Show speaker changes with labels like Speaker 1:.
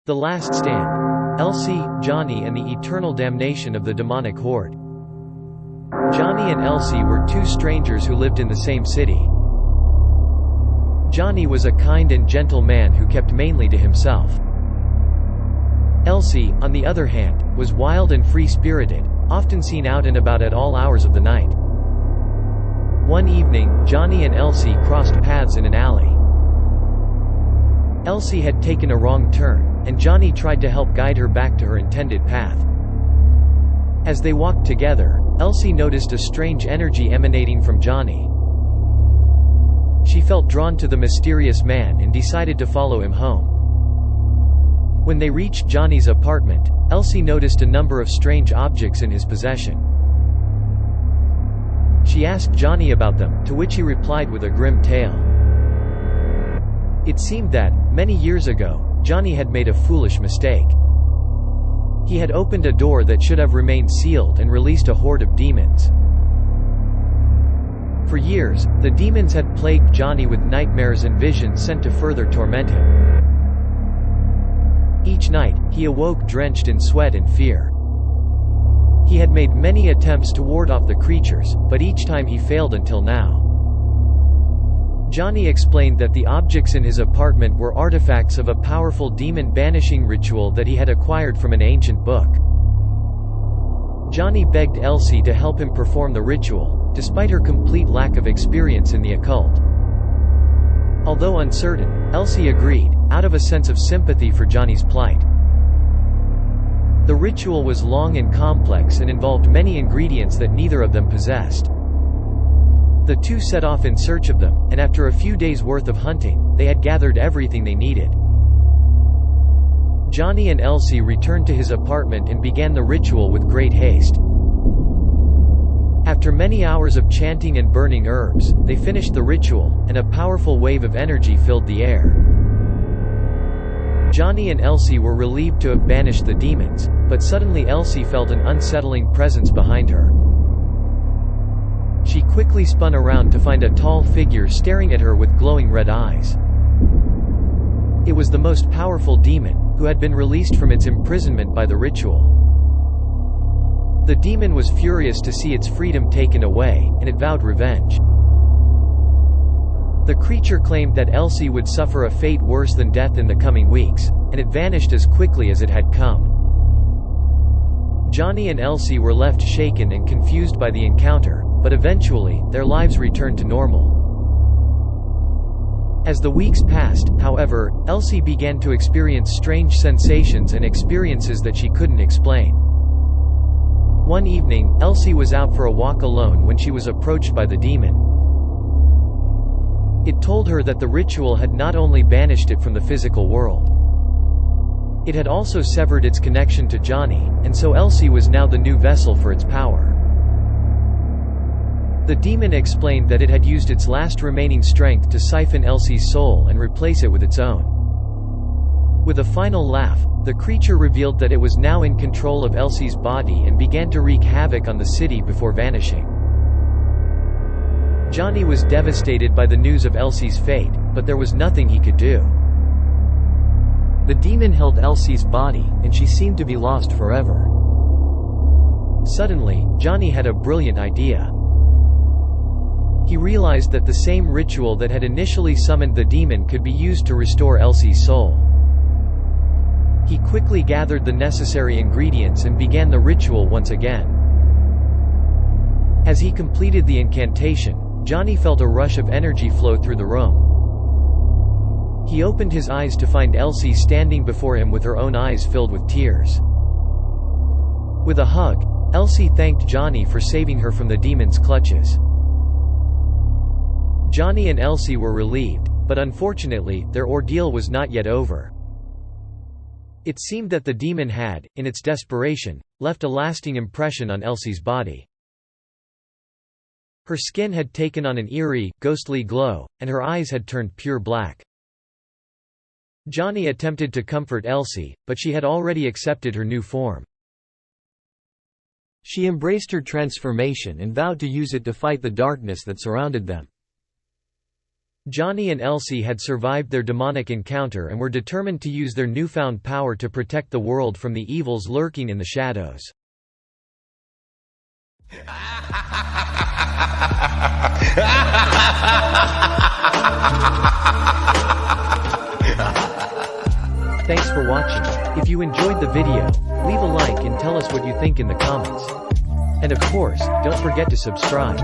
Speaker 1: The Last Stand. Elsie, Johnnie and the Eternal Damnation of the Demonic Horde. Johnnie and Elsie were two strangers who lived in the same city. Johnnie was a kind and gentle man who kept mainly to himself. Elsie, on the other hand, was wild and free-spirited, often seen out and about at all hours of the night. One evening, Johnnie and Elsie crossed paths in an alley. Elsie had taken a wrong turn, and Johnnie tried to help guide her back to her intended path. As they walked together, Elsie noticed a strange energy emanating from Johnnie. She felt drawn to the mysterious man and decided to follow him home. When they reached Johnnie's apartment, Elsie noticed a number of strange objects in his possession. She asked Johnnie about them, to which he replied with a grim tale. It seemed that, many years ago, Johnnie had made a foolish mistake. He had opened a door that should have remained sealed and released a horde of demons. For years, the demons had plagued Johnnie with nightmares and visions sent to further torment him. Each night, he awoke drenched in sweat and fear. He had made many attempts to ward off the creatures, but each time he failed until now. Johnnie explained that the objects in his apartment were artifacts of a powerful demon banishing ritual that he had acquired from an ancient book. Johnnie begged Elsie to help him perform the ritual, despite her complete lack of experience in the occult. Although uncertain, Elsie agreed, out of a sense of sympathy for Johnnie's plight. The ritual was long and complex and involved many ingredients that neither of them possessed. The two set off in search of them, and after a few days' worth of hunting, they had gathered everything they needed. Johnnie and Elsie returned to his apartment and began the ritual with great haste. After many hours of chanting and burning herbs, they finished the ritual, and a powerful wave of energy filled the air. Johnnie and Elsie were relieved to have banished the demons, but suddenly Elsie felt an unsettling presence behind her. She quickly spun around to find a tall figure staring at her with glowing red eyes. It was the most powerful demon, who had been released from its imprisonment by the ritual. The demon was furious to see its freedom taken away, and it vowed revenge. The creature claimed that Elsie would suffer a fate worse than death in the coming weeks, and it vanished as quickly as it had come. Johnnie and Elsie were left shaken and confused by the encounter, but eventually, their lives returned to normal. As the weeks passed, however, Elsie began to experience strange sensations and experiences that she couldn't explain. One evening, Elsie was out for a walk alone when she was approached by the demon. It told her that the ritual had not only banished it from the physical world. It had also severed its connection to Johnnie, and so Elsie was now the new vessel for its power. The demon explained that it had used its last remaining strength to siphon Elsie's soul and replace it with its own. With a final laugh, the creature revealed that it was now in control of Elsie's body and began to wreak havoc on the city before vanishing. Johnnie was devastated by the news of Elsie's fate, but there was nothing he could do. The demon held Elsie's body, and she seemed to be lost forever. Suddenly, Johnnie had a brilliant idea. He realized that the same ritual that had initially summoned the demon could be used to restore Elsie's soul. He quickly gathered the necessary ingredients and began the ritual once again. As he completed the incantation, Johnnie felt a rush of energy flow through the room. He opened his eyes to find Elsie standing before him with her own eyes filled with tears. With a hug, Elsie thanked Johnnie for saving her from the demon's clutches. Johnnie and Elsie were relieved, but unfortunately, their ordeal was not yet over. It seemed that the demon had, in its desperation, left a lasting impression on Elsie's body. Her skin had taken on an eerie, ghostly glow, and her eyes had turned pure black. Johnnie attempted to comfort Elsie, but she had already accepted her new form. She embraced her transformation and vowed to use it to fight the darkness that surrounded them. Johnnie and Elsie had survived their demonic encounter and were determined to use their newfound power to protect the world from the evils lurking in the shadows. Thanks for watching. If you enjoyed the video, leave a like and tell us what you think in the comments. And of course, don't forget to subscribe.